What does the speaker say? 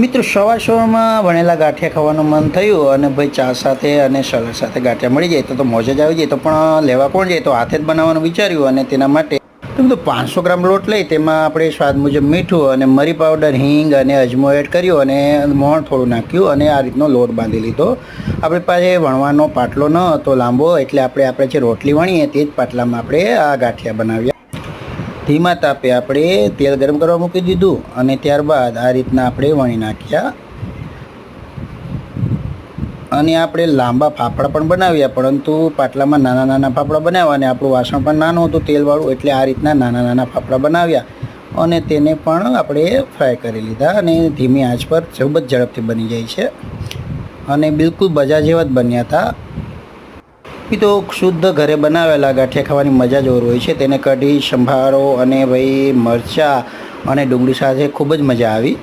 મિત્રો સવારમાં વણેલા ગાંઠિયા ખાવાનું મન થયું અને ભાઈ ચા સાથે અને સલાડ સાથે ગાંઠિયા મળી જાય તો મોજ જ આવી જાય. તો પણ લેવા કોણ જાય, તો હાથે જ બનાવવાનું વિચાર્યું અને તેના માટે તો 500 ગ્રામ લોટ લઈ તેમાં આપણે સ્વાદ મુજબ મીઠું અને મરી પાવડર, હિંગ અને અજમો એડ કર્યો અને મોણ થોડું નાખ્યું અને આ રીતનો લોટ બાંધી લીધો. આપણી પાસે વણવાનો પાટલો ન હતો લાંબો, એટલે આપણે જે રોટલી વણીએ તે જ પાટલામાં આપણે આ ગાંઠિયા બનાવ્યા. ધીમા તાપે આપણે તેલ ગરમ કરવા મૂકી દીધું અને ત્યારબાદ આ રીતના આપણે વણી નાખ્યા અને આપણે લાંબા ફાફડા પણ બનાવ્યા, પરંતુ પાટલામાં નાના નાના ફાફડા બનાવ્યા અને આપણું વાસણ પણ નાનું હતું તેલવાળું, એટલે આ રીતના નાના નાના ફાફડા બનાવ્યા અને તેને પણ આપણે ફ્રાય કરી લીધા અને ધીમી આંચ પર ખૂબ જ ઝડપથી બની જાય છે અને બિલકુલ બજાર જેવા જ બન્યા હતા. એ તો શુદ્ધ ઘરે બનાવેલા ગાંઠિયા ખાવાની મજા જ ઓર હોય છે. તેને કઢી, સંભારો અને ભાઈ મરચાં અને ડુંગળી સાથે ખૂબ જ મજા આવી.